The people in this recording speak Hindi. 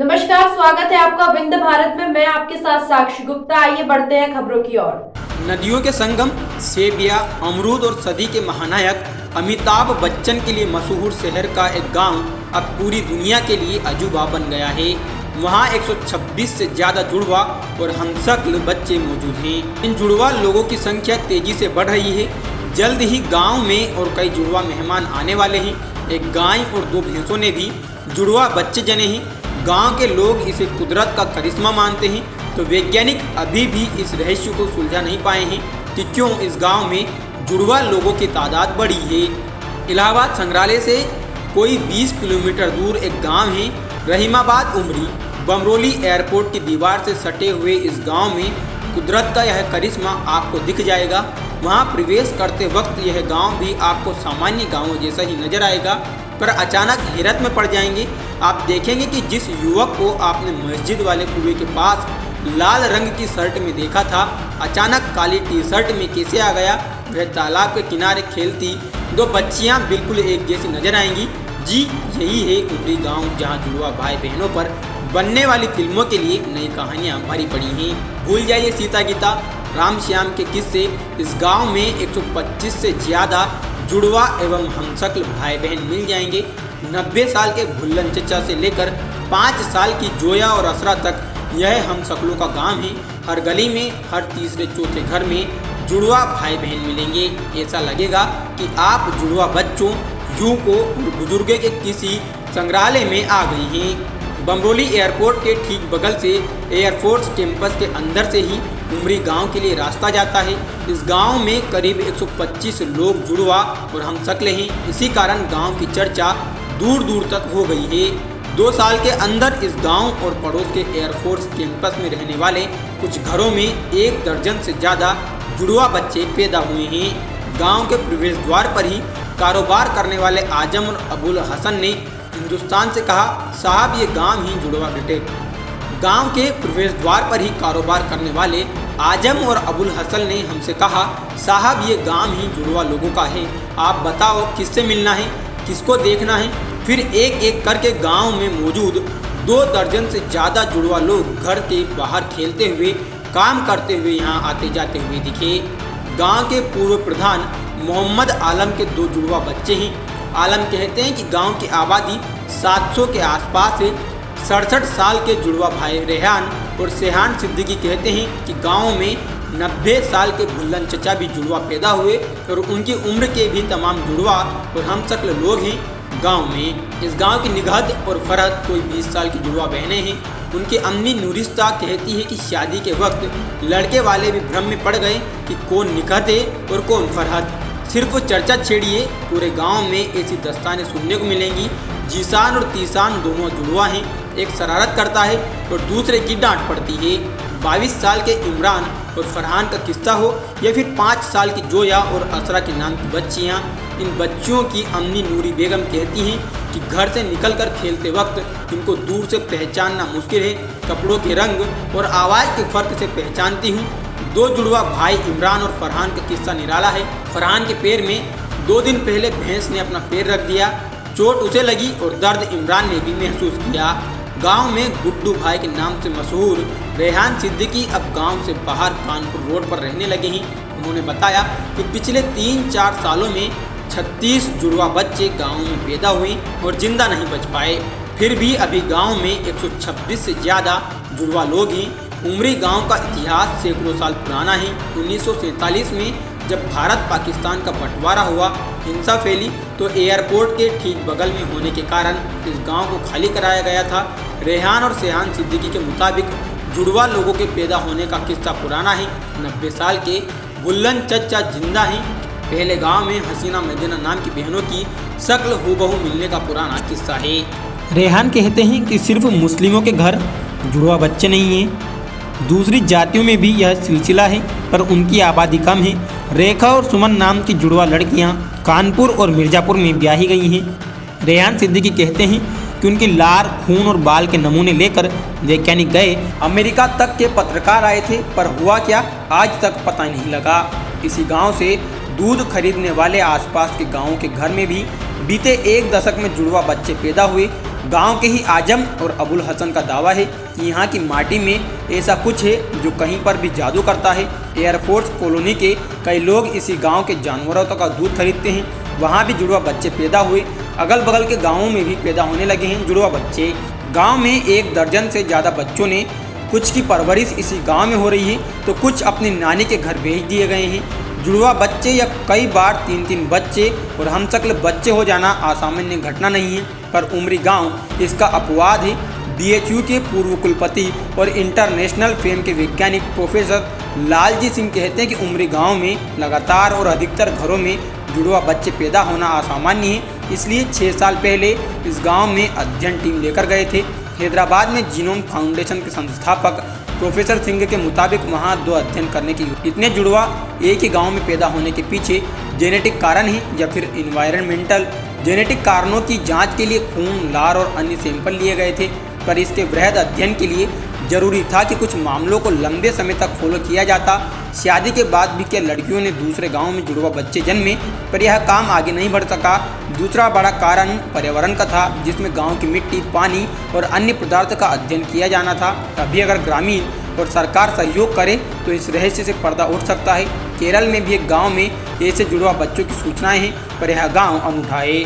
नमस्कार, स्वागत है आपका विंध्य भारत में। मैं आपके साथ साक्षी गुप्ता। आइए बढ़ते हैं खबरों की ओर। नदियों के संगम, सेबिया, अमरूद और सदी के महानायक अमिताभ बच्चन के लिए मशहूर शहर का एक गांव अब पूरी दुनिया के लिए अजूबा बन गया है। वहां 126 से ज़्यादा जुड़वा और हमशक्ल बच्चे मौजूद हैं। इन जुड़वा लोगों की संख्या तेजी से बढ़ रही है। जल्द ही गांव में और कई जुड़वा मेहमान आने वाले हैं। एक गाय और 2 भैंसों ने भी जुड़वा बच्चे जने हैं। गांव के लोग इसे कुदरत का करिश्मा मानते हैं, तो वैज्ञानिक अभी भी इस रहस्य को सुलझा नहीं पाए हैं कि क्यों इस गांव में जुड़वा लोगों की तादाद बढ़ी है। इलाहाबाद संग्रहालय से कोई 20 किलोमीटर दूर एक गांव है रहीमाबाद उमरी। बमरोली एयरपोर्ट की दीवार से सटे हुए इस गांव में कुदरत का यह करिश्मा आपको दिख जाएगा। वहां प्रवेश करते वक्त यह गांव भी आपको सामान्य गांवों जैसा ही नजर आएगा, पर अचानक हैरत में पड़ जाएंगे। आप देखेंगे कि जिस युवक को आपने मस्जिद वाले कुएं के पास लाल रंग की शर्ट में देखा था, अचानक काली टी शर्ट में कैसे आ गया। वह तालाब के किनारे खेलती 2 बच्चियां बिल्कुल एक जैसी नजर आएंगी। जी, यही है उमरी गांव, जहां जुड़वा भाई बहनों पर बनने वाली फिल्मों के लिए नई कहानियां भरी पड़ी हैं। भूल जाइए सीता गीता, राम श्याम के किस्से। इस गांव में 125 से ज़्यादा जुड़वा एवं हमशक्ल भाई बहन मिल जाएंगे। 90 साल के भुल्लन चचा से लेकर 5 साल की जोया और असरा तक यह हमशक्लों का गांव है। हर गली में, हर तीसरे चौथे घर में जुड़वा भाई बहन मिलेंगे। ऐसा लगेगा कि आप जुड़वा बच्चों, युवकों और बुजुर्गों के किसी संग्रहालय में आ गई हैं। बमरोली एयरपोर्ट के ठीक बगल से एयरफोर्स कैंपस के अंदर से ही उमरी गांव के लिए रास्ता जाता है। इस गांव में करीब 125 लोग जुड़वा और हमशक्ल हैं। इसी कारण गांव की चर्चा दूर दूर तक हो गई है। 2 साल के अंदर इस गांव और पड़ोस के एयरफोर्स कैंपस में रहने वाले कुछ घरों में 1 दर्जन से ज़्यादा जुड़वा बच्चे पैदा हुए हैं। गांव के प्रवेश द्वार पर ही कारोबार करने वाले आजम और अबुल हसन ने हिंदुस्तान से कहा, साहब ये गांव ही जुड़वा बेटे। गांव के प्रवेश द्वार पर ही कारोबार करने वाले आजम और अबुल हसन ने हमसे कहा, साहब ये गांव ही जुड़वा लोगों का है। आप बताओ किससे मिलना है, किसको देखना है। फिर एक एक करके गांव में मौजूद 2 दर्जन से ज़्यादा जुड़वा लोग घर के बाहर खेलते हुए, काम करते हुए यहाँ आते जाते हुए दिखे। गांव के पूर्व प्रधान मोहम्मद आलम के 2 जुड़वा बच्चे हैं। आलम कहते हैं कि गांव की आबादी 700 के आसपास है। 67 साल के जुड़वा भाई रेहान और सेहान सिद्दीकी कहते हैं कि गांव में 90 साल के भुल्लन चचा भी जुड़वा पैदा हुए और उनकी उम्र के भी तमाम जुड़वा और हमशक्ल लोग हैं गांव में। इस गांव की निगहत और फरहत कोई 20 साल की जुड़वा बहनें हैं। उनकी अम्मी नूरिस्ता कहती है कि शादी के वक्त लड़के वाले भी भ्रम में पड़ गए कि कौन निगहत है और कौन फरहत। सिर्फ चर्चा छेड़िए, पूरे गांव में ऐसी दस्तानें सुनने को मिलेंगी। जीसान और तीसान दोनों जुड़वा हैं। एक शरारत करता है और दूसरे की डांट पड़ती है। 22 साल के इमरान और फरहान का किस्सा हो या फिर 5 साल की जोया और असरा के नाम की बच्चियां, इन बच्चियों की अम्मी नूरी बेगम कहती हैं कि घर से निकलकर खेलते वक्त इनको दूर से पहचानना मुश्किल है। कपड़ों के रंग और आवाज़ के फ़र्क से पहचानती हूँ। 2 जुड़वा भाई इमरान और फरहान का किस्सा निराला है। फरहान के पैर में 2 दिन पहले भैंस ने अपना पैर रख दिया। चोट उसे लगी और दर्द इमरान ने भी महसूस किया। गांव में गुड्डू भाई के नाम से मशहूर रेहान सिद्दीकी अब गांव से बाहर कानपुर रोड पर रहने लगे हैं। उन्होंने बताया कि पिछले 3-4 सालों में 36 जुड़वा बच्चे गांव में पैदा हुए और जिंदा नहीं बच पाए। फिर भी अभी गांव में 126 से ज़्यादा जुड़वा लोग हैं। उमरी गांव का इतिहास सैकड़ों साल पुराना है। 1947 में जब भारत पाकिस्तान का बंटवारा हुआ, हिंसा फैली, तो एयरपोर्ट के ठीक बगल में होने के कारण इस गांव को खाली कराया गया था। रेहान और सेहान सिद्दीकी के मुताबिक जुड़वा लोगों के पैदा होने का किस्सा पुराना है। 90 साल के बुल्लन चचा जिंदा हैं। पहले गांव में हसीना मदीना नाम की बहनों की शक्ल हूबहू मिलने का पुराना किस्सा है। रेहान कहते हैं कि सिर्फ मुस्लिमों के घर जुड़वा बच्चे नहीं हैं, दूसरी जातियों में भी यह सिलसिला है, पर उनकी आबादी कम है। रेखा और सुमन नाम की जुड़वा लड़कियां कानपुर और मिर्ज़ापुर में ब्याही गई हैं। रेहान सिद्दीकी कहते हैं कि उनकी लार, खून और बाल के नमूने लेकर वैज्ञानिक गए। अमेरिका तक के पत्रकार आए थे, पर हुआ क्या आज तक पता नहीं लगा। इसी गांव से दूध खरीदने वाले आसपास के गांवों के घर में भी बीते 1 दशक में जुड़वा बच्चे पैदा हुए। गांव के ही आजम और अबुल हसन का दावा है कि यहाँ की माटी में ऐसा कुछ है जो कहीं पर भी जादू करता है। एयरफोर्स कॉलोनी के कई लोग इसी गांव के जानवरों का दूध खरीदते हैं। वहाँ भी जुड़वा बच्चे पैदा हुए। अगल बगल के गाँवों में भी पैदा होने लगे हैं जुड़वा बच्चे। गाँव में 1 दर्जन से ज़्यादा बच्चों ने कुछ की परवरिश इसी गांव में हो रही है तो कुछ अपनी नानी के घर भेज दिए गए हैं। जुड़वा बच्चे या कई बार 3-3 बच्चे और हमशक्ल बच्चे हो जाना असामान्य घटना नहीं है, पर उमरी गांव इसका अपवाद है। BHU के पूर्व कुलपति और इंटरनेशनल फेम के वैज्ञानिक प्रोफेसर लालजी सिंह कहते हैं कि उमरी गांव में लगातार और अधिकतर घरों में जुड़वा बच्चे पैदा होना असामान्य है। इसलिए 6 साल पहले इस गांव में अध्ययन टीम लेकर गए थे। हैदराबाद में जीनोम फाउंडेशन के संस्थापक प्रोफेसर सिंह के मुताबिक वहां 2 अध्ययन करने की इतने जुड़वा एक ही गांव में पैदा होने के पीछे जेनेटिक कारण है या फिर इन्वायरमेंटल। जेनेटिक कारणों की जांच के लिए खून, लार और अन्य सैंपल लिए गए थे, पर इसके वृहद अध्ययन के लिए जरूरी था कि कुछ मामलों को लंबे समय तक फॉलो किया जाता। शादी के बाद भी क्या लड़कियों ने दूसरे गांव में जुड़वा बच्चे जन्मे, पर यह काम आगे नहीं बढ़ सका। दूसरा बड़ा कारण पर्यावरण का था, जिसमें गांव की मिट्टी, पानी और अन्य पदार्थ का अध्ययन किया जाना था। अभी अगर ग्रामीण और सरकार सहयोग करे तो इस रहस्य से पर्दा उठ सकता है। केरल में भी एक गाँव में ऐसे जुड़वा बच्चों की सूचनाएं हैं, पर यह गाँव अनूठा है।